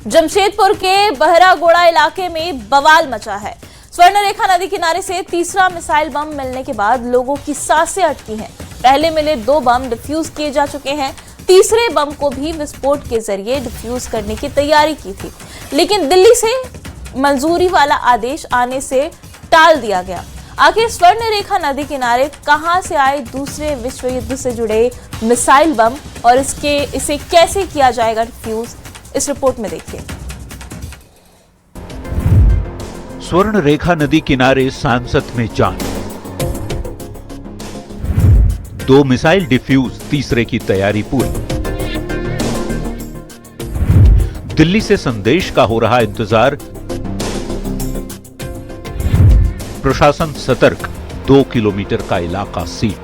जमशेदपुर के बहरागोड़ा इलाके में बवाल मचा है। स्वर्णरेखा नदी किनारे से तीसरा मिसाइल बम मिलने के बाद लोगों की सांसें अटकी हैं। पहले मिले 2 बम डिफ्यूज किए जा चुके हैं। तीसरे बम को भी विस्फोट के जरिए डिफ्यूज करने की तैयारी की थी, लेकिन दिल्ली से मंजूरी वाला आदेश आने से टाल दिया गया। आखिर स्वर्णरेखा नदी किनारे कहां से आए दूसरे विश्व युद्ध से जुड़े मिसाइल बम और इसे कैसे किया जाएगा डिफ्यूज, इस रिपोर्ट में देखिए। स्वर्णरेखा नदी किनारे सांसद में जान, 2 मिसाइल डिफ्यूज, तीसरे की तैयारी पूरी। दिल्ली से संदेश का हो रहा इंतजार, प्रशासन सतर्क, 2 किलोमीटर का इलाका सील।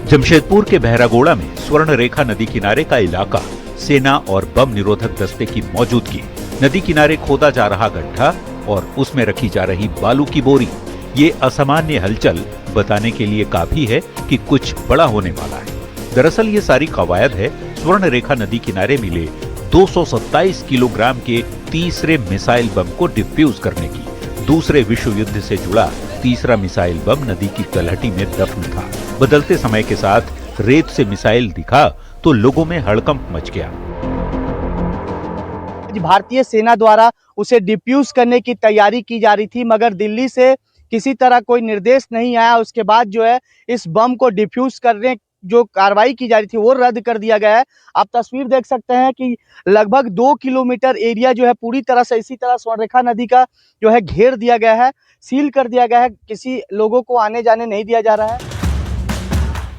जमशेदपुर के बहरागोड़ा में स्वर्णरेखा नदी किनारे का इलाका सेना और बम निरोधक दस्ते की मौजूदगी। नदी किनारे खोदा जा रहा गड्ढा और उसमें रखी जा रही बालू की बोरी, ये असामान्य हलचल बताने के लिए काफी है कि कुछ बड़ा होने वाला है। दरअसल ये सारी कवायद है स्वर्णरेखा नदी किनारे मिले 227 किलोग्राम के तीसरे मिसाइल बम को डिफ्यूज करने की। दूसरे विश्व युद्ध से जुड़ा तीसरा मिसाइल बम नदी की तलहटी में दफन था। बदलते समय के साथ रेत से मिसाइल दिखा तो लोगों में हड़कंप मच गया। भारतीय सेना द्वारा उसे डिफ्यूज करने की तैयारी की जा रही थी, मगर दिल्ली से किसी तरह कोई निर्देश नहीं आया। उसके बाद जो है इस बम को डिफ्यूज करने जो कार्रवाई की जा रही थी वो रद्द कर दिया गया है। आप तस्वीर देख सकते हैं कि लगभग 2 किलोमीटर एरिया जो है पूरी तरह से इसी तरह स्वर्णरेखा नदी का जो है घेर दिया गया है, सील कर दिया गया है। किसी लोगों को आने जाने नहीं दिया जा रहा है।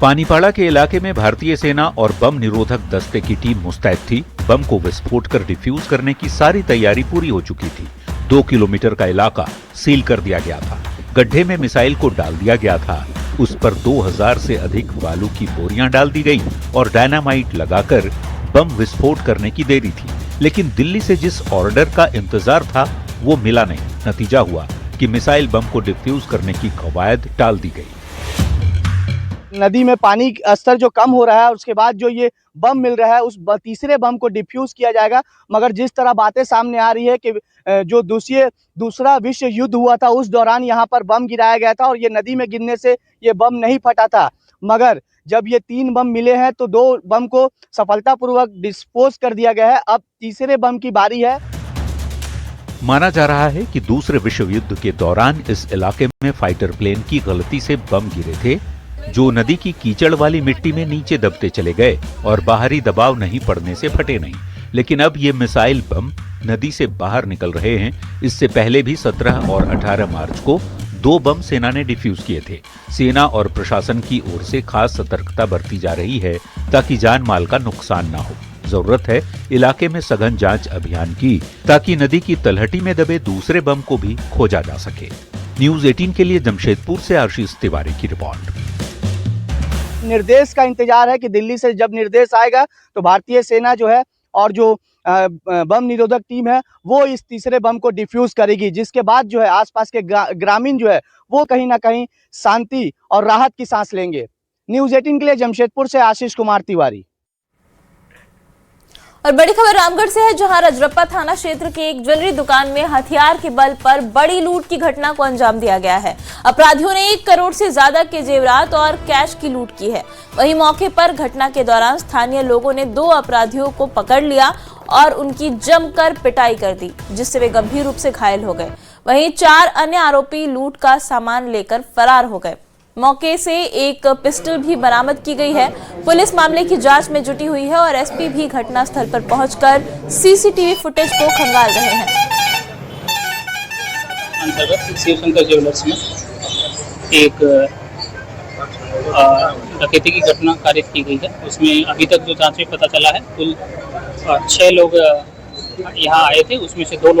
पानीपाड़ा के इलाके में भारतीय सेना और बम निरोधक दस्ते की टीम मुस्तैद थी। बम को विस्फोट कर डिफ्यूज करने की सारी तैयारी पूरी हो चुकी थी। 2 किलोमीटर का इलाका सील कर दिया गया था। गड्ढे में मिसाइल को डाल दिया गया था। उस पर 2000 से अधिक बालू की बोरियां डाल दी गई और डायनामाइट लगाकर बम विस्फोट करने की देरी थी। लेकिन दिल्ली से जिस ऑर्डर का इंतजार था वो मिला नहीं। नतीजा हुआ कि मिसाइल बम को डिफ्यूज करने की कवायद टाल दी गई। नदी में पानी स्तर जो कम हो रहा है उसके बाद जो ये बम मिल रहा है उस तीसरे बम को डिफ्यूज किया जाएगा। मगर जिस तरह बातें सामने आ रही है कि जो दूसरा विश्व युद्ध हुआ था उस दौरान यहाँ पर बम गिराया गया था और ये नदी में गिरने से ये बम नहीं फटा था। मगर जब ये 3 बम मिले हैं तो 2 बम को सफलतापूर्वक डिस्पोज कर दिया गया है। अब तीसरे बम की बारी है। माना जा रहा है कि दूसरे विश्व युद्ध के दौरान इस इलाके में फाइटर प्लेन की गलती से बम गिरे थे, जो नदी की कीचड़ वाली मिट्टी में नीचे दबते चले गए और बाहरी दबाव नहीं पड़ने से फटे नहीं। लेकिन अब ये मिसाइल बम नदी से बाहर निकल रहे हैं। इससे पहले भी 17 और 18 मार्च को 2 बम सेना ने डिफ्यूज किए थे। सेना और प्रशासन की ओर से खास सतर्कता बरती जा रही है ताकि जान माल का नुकसान न हो। जरूरत है इलाके में सघन जांच अभियान की ताकि नदी की तलहटी में दबे दूसरे बम को भी खोजा जा सके। न्यूज़ 18 के लिए जमशेदपुर से आशीष तिवारी की रिपोर्ट। निर्देश का इंतजार है कि दिल्ली से जब निर्देश आएगा तो भारतीय सेना जो है और जो बम निरोधक टीम है वो इस तीसरे बम को डिफ्यूज करेगी, जिसके बाद जो है आसपास के ग्रामीण जो है वो कहीं ना कहीं शांति और राहत की सांस लेंगे। न्यूज़ 18 के लिए जमशेदपुर से आशीष कुमार तिवारी। और बड़ी खबर रामगढ़ से है, जहां रजरप्पा थाना क्षेत्र के एक ज्वेलरी दुकान में हथियार के बल पर बड़ी लूट की घटना को अंजाम दिया गया है। अपराधियों ने 1 करोड़ से ज्यादा के जेवरात और कैश की लूट की है। वहीं मौके पर घटना के दौरान स्थानीय लोगों ने 2 अपराधियों को पकड़ लिया और उनकी जमकर पिटाई कर दी, जिससे वे गंभीर रूप से घायल हो गए। वहीं 4 अन्य आरोपी लूट का सामान लेकर फरार हो गए। मौके से एक पिस्टल भी बरामद की गई है। पुलिस मामले की जांच में जुटी हुई है और एसपी भी घटनास्थल पर पहुंचकर सीसीटीवी फुटेज को खंगाल रहे हैं। अंतर्गत शिवशंकर ज्वेलर्स में एक डकैती की घटना कारित की गई है। उसमें अभी तक जो जांच में पता चला है कुल 6 लोग यहाँ आए थे। उसमें से 2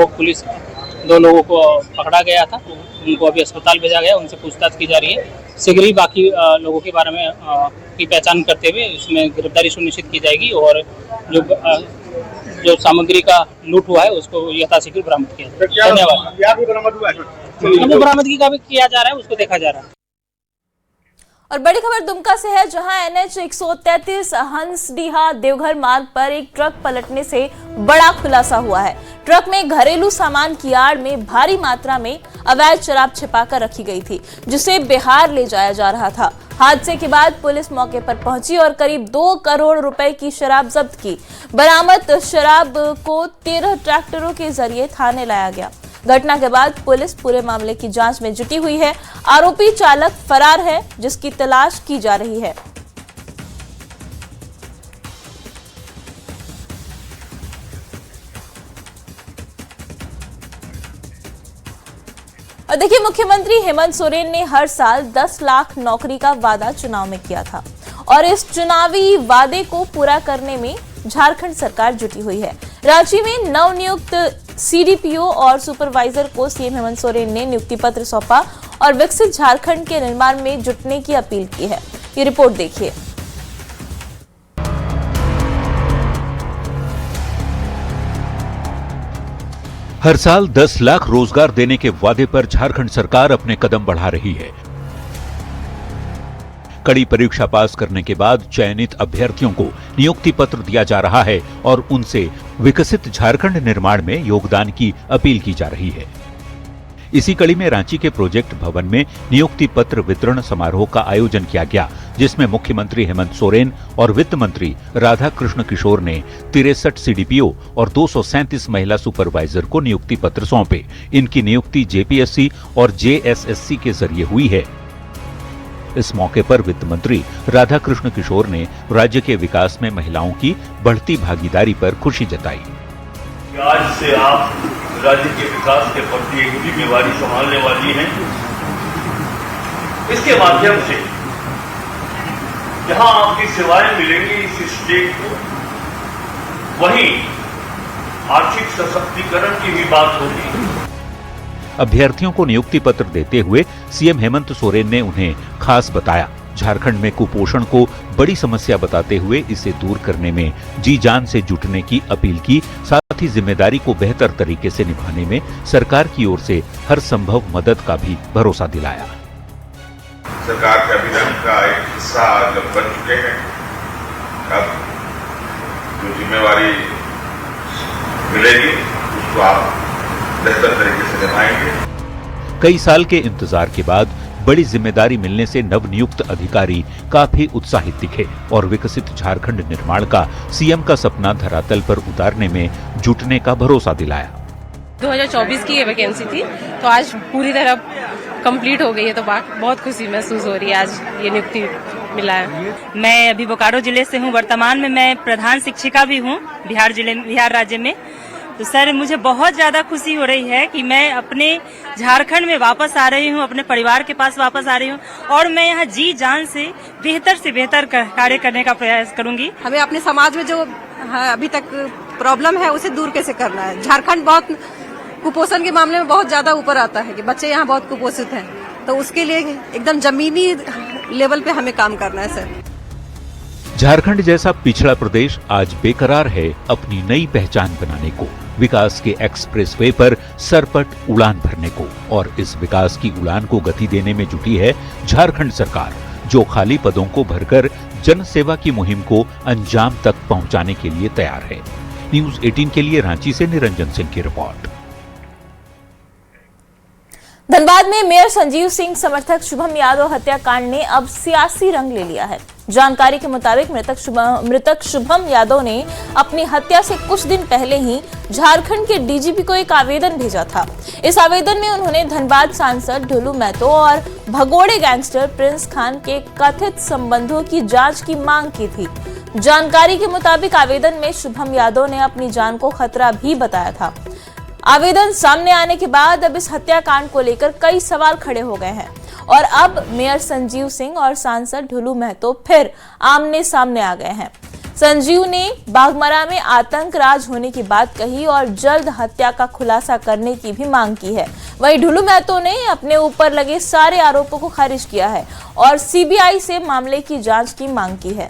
लोगों को पकड़ा गया था। उनको अभी अस्पताल भेजा गया, उनसे पूछताछ की जा रही है। शीघ्र ही बाकी लोगों के बारे में की पहचान करते हुए इसमें गिरफ्तारी सुनिश्चित की जाएगी और जो सामग्री का लूट हुआ है उसको यथाशीघ्र बरामद किया जाएगा। धन्यवाद। वो बरामदगी का भी किया जा रहा है, उसको देखा जा रहा है। और बड़ी खबर दुमका से है, जहां NH 133 हंसडीहा देवघर मार्ग पर एक ट्रक पलटने से बड़ा खुलासा हुआ है। ट्रक में घरेलू सामान की आड़ में भारी मात्रा में अवैध शराब छिपाकर रखी गई थी, जिसे बिहार ले जाया जा रहा था। हादसे के बाद पुलिस मौके पर पहुंची और करीब 2 करोड़ रुपए की शराब जब्त की। बरामद शराब को 13 ट्रैक्टरों के जरिए थाने लाया गया। घटना के बाद पुलिस पूरे मामले की जांच में जुटी हुई है। आरोपी चालक फरार है, जिसकी तलाश की जा रही है। और देखिए, मुख्यमंत्री हेमंत सोरेन ने हर साल 10 लाख नौकरी का वादा चुनाव में किया था और इस चुनावी वादे को पूरा करने में झारखंड सरकार जुटी हुई है। रांची में नवनियुक्त CDPO और सुपरवाइजर को सीएम हेमंत सोरेन ने नियुक्ति पत्र सौंपा और विकसित झारखंड के निर्माण में जुटने की अपील की है। ये रिपोर्ट देखिए। हर साल 10 लाख रोजगार देने के वादे पर झारखंड सरकार अपने कदम बढ़ा रही है। कड़ी परीक्षा पास करने के बाद चयनित अभ्यर्थियों को नियुक्ति पत्र दिया जा रहा है और उनसे विकसित झारखंड निर्माण में योगदान की अपील की जा रही है। इसी कड़ी में रांची के प्रोजेक्ट भवन में नियुक्ति पत्र वितरण समारोह का आयोजन किया गया, जिसमें मुख्यमंत्री हेमंत सोरेन और वित्त मंत्री राधा कृष्ण किशोर ने 63 CDPO और 237 महिला सुपरवाइजर को नियुक्ति पत्र सौंपे। इनकी नियुक्ति JPSC और JSSC के जरिए हुई है। इस मौके पर वित्त मंत्री राधा कृष्ण किशोर ने राज्य के विकास में महिलाओं की बढ़ती भागीदारी पर खुशी जताई। आज से आप राज्य के विकास के प्रति एक जिम्मेवारी संभालने वाली हैं। इसके माध्यम से जहां आपकी सेवाएं मिलेंगी इस स्टेट को, वहीं आर्थिक सशक्तिकरण की भी बात होगी। अभ्यर्थियों को नियुक्ति पत्र देते हुए सीएम हेमंत सोरेन ने उन्हें खास बताया। झारखंड में कुपोषण को बड़ी समस्या बताते हुए इसे दूर करने में जी जान से जुटने की अपील की। साथ ही जिम्मेदारी को बेहतर तरीके से निभाने में सरकार की ओर से हर संभव मदद का भी भरोसा दिलाया। सरकार के अभियान का एक हिस्सा जब बन चुके हैं, अब जो जिम्मेवारी मिलेगी उसको आप बेहतर तरीके से निभाएंगे। कई साल के इंतजार के बाद बड़ी जिम्मेदारी मिलने से नवनियुक्त अधिकारी काफी उत्साहित दिखे और विकसित झारखंड निर्माण का सीएम का सपना धरातल पर उतारने में जुटने का भरोसा दिलाया। 2024 की ये वैकेंसी थी, तो आज पूरी तरह कंप्लीट हो गई है, तो बहुत खुशी महसूस हो रही है। आज ये नियुक्ति मिला है। मैं अभी बोकारो जिले से हूँ। वर्तमान में मैं प्रधान शिक्षिका भी हूँ बिहार राज्य में। तो सर, मुझे बहुत ज्यादा खुशी हो रही है कि मैं अपने झारखंड में वापस आ रही हूँ, अपने परिवार के पास वापस आ रही हूँ और मैं यहाँ जी जान से बेहतर कार्य करने का प्रयास करूंगी। हमें अपने समाज में जो अभी तक प्रॉब्लम है उसे दूर कैसे करना है। झारखंड बहुत कुपोषण के मामले में बहुत ज्यादा ऊपर आता है कि बच्चे यहाँ बहुत कुपोषित हैं, तो उसके लिए एकदम जमीनी लेवल पे हमें काम करना है सर। झारखंड जैसा पिछड़ा प्रदेश आज बेकरार है अपनी नई पहचान बनाने को, विकास के एक्सप्रेसवे पर सरपट उड़ान भरने को, और इस विकास की उड़ान को गति देने में जुटी है झारखंड सरकार, जो खाली पदों को भरकर जन सेवा की मुहिम को अंजाम तक पहुंचाने के लिए तैयार है। न्यूज़ 18 के लिए रांची से निरंजन सिंह की रिपोर्ट। धनबाद में मेयर संजीव सिंह समर्थक शुभम यादव हत्याकांड ने अब सियासी रंग ले लिया है। जानकारी के मुताबिक मृतक शुभम यादव ने अपनी हत्या से कुछ दिन पहले ही झारखंड के डीजीपी को एक आवेदन भेजा था। इस आवेदन में उन्होंने धनबाद सांसद ढुलू महतो और भगोड़े गैंगस्टर प्रिंस खान के कथित संबंधों की जांच की मांग की थी। जानकारी के मुताबिक आवेदन में शुभम यादव ने अपनी जान को खतरा भी बताया था। आवेदन सामने आने के बाद अब इस हत्याकांड को लेकर कई सवाल खड़े हो गए हैं और अब मेयर संजीव सिंह और सांसद ढुलू महतो फिर आमने सामने आ गए हैं। संजीव ने बाघमरा में आतंक राज होने की बात कही और जल्द हत्या का खुलासा करने की भी मांग की है। वहीं ढुलू महतो ने अपने ऊपर लगे सारे आरोपों को खारिज किया है और सीबीआई से मामले की जांच की मांग की है।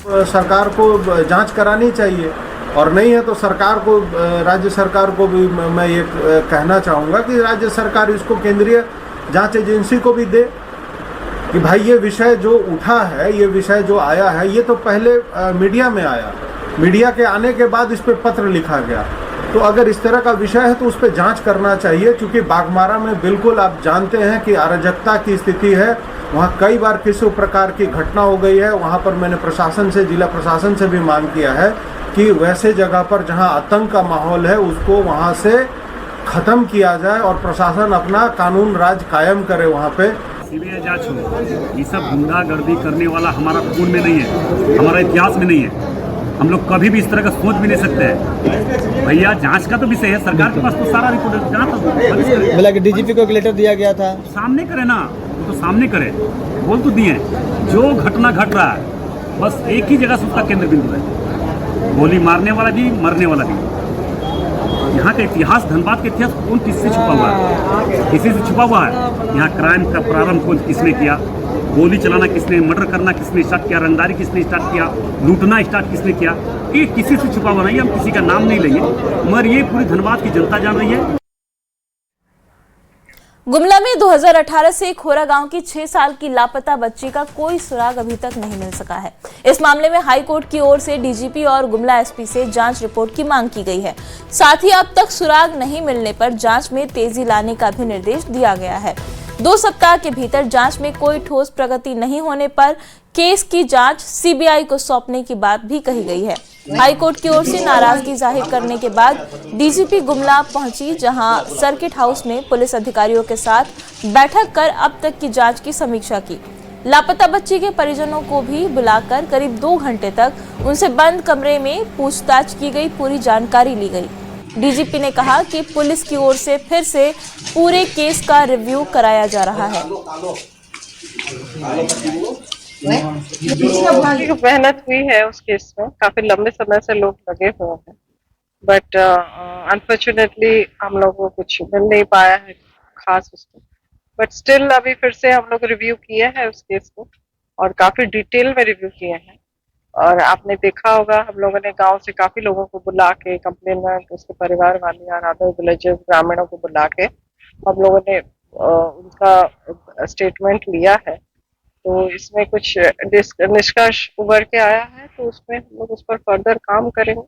सरकार को जांच करानी चाहिए और नहीं है तो सरकार को, राज्य सरकार को भी मैं ये कहना चाहूँगा कि राज्य सरकार इसको केंद्रीय जांच एजेंसी को भी दे कि भाई ये विषय जो उठा है, ये विषय जो आया है, ये तो पहले मीडिया में आया, मीडिया के आने के बाद इस पर पत्र लिखा गया। तो अगर इस तरह का विषय है तो उस पर जांच करना चाहिए, क्योंकि बागमारा में बिल्कुल आप जानते हैं कि अराजकता की स्थिति है। वहाँ कई बार किसी प्रकार की घटना हो गई है। वहाँ पर मैंने प्रशासन से, जिला प्रशासन से भी मांग किया है कि वैसे जगह पर जहाँ आतंक का माहौल है उसको वहाँ से ख़त्म किया जाए और प्रशासन अपना कानून राज कायम करे वहाँ पे। सीबीआई जांच हो, ये सब गुंडागर्दी करने वाला हमारा खून में नहीं है, हमारा इतिहास में नहीं है। हम लोग कभी भी इस तरह का सोच भी नहीं सकते हैं। भैया जांच का तो विषय है, सरकार के पास तो सारा रिपोर्ट जांच। बोला कि डीजीपी को एक लेटर दिया गया था, सामने करे ना, वो तो सामने करे, बोल तो दिए। जो घटना घट रहा है बस एक ही जगह से उसका केंद्र बिंदु है, गोली मारने वाला भी, मरने वाला भी। यहाँ का इतिहास, धनबाद का इतिहास कौन किससे छुपा हुआ है? किसी से छुपा हुआ है? यहाँ क्राइम का प्रारंभ कौन किसने किया? गोली चलाना किसने, मर्डर करना किसने स्टार्ट किया, रंगदारी किसने स्टार्ट किया, लूटना स्टार्ट किसने किया? ये किसी से छुपा हुआ नहीं। हम किसी का नाम नहीं लेंगे, मगर ये पूरी धनबाद की जनता जान रही है। गुमला में 2018 से खोरा गांव की 6 साल की लापता बच्ची का कोई सुराग अभी तक नहीं मिल सका है। इस मामले में हाई कोर्ट की ओर से डीजीपी और गुमला एसपी से जांच रिपोर्ट की मांग की गई है। साथ ही अब तक सुराग नहीं मिलने पर जांच में तेजी लाने का भी निर्देश दिया गया है। 2 सप्ताह के भीतर जांच में कोई ठोस प्रगति नहीं होने पर केस की जांच सीबीआई को सौंपने की बात भी कही गई है। हाईकोर्ट की ओर से नाराजगी जाहिर करने के बाद डीजीपी गुमला पहुंची, जहां सर्किट हाउस में पुलिस अधिकारियों के साथ बैठक कर अब तक की जांच की समीक्षा की। लापता बच्ची के परिजनों को भी बुलाकर करीब 2 घंटे तक उनसे बंद कमरे में पूछताछ की गई, पूरी जानकारी ली गई। डीजीपी ने कहा कि पुलिस की ओर से फिर से पूरे केस का रिव्यू कराया जा रहा है। मेहनत हुई है उस केस में, काफी लंबे समय से लोग लगे हुए हैं, बट अनफॉर्चुनेटली हम लोग को कुछ मिल नहीं पाया है खास उसको। बट स्टिल अभी फिर से हम लोग रिव्यू किए हैं उस केस को और काफी डिटेल में रिव्यू किए हैं। और आपने देखा होगा हम लोगों ने गांव से काफी लोगों को बुला के, कंप्लेनेंट, उसके परिवार वाले और अदर विलेजेस, ग्रामीणों को बुला के हम लोगों ने उनका स्टेटमेंट लिया है। तो इसमें कुछ निष्कर्ष उभर के आया है, तो उसमें हम लोग उस पर फर्दर काम करेंगे।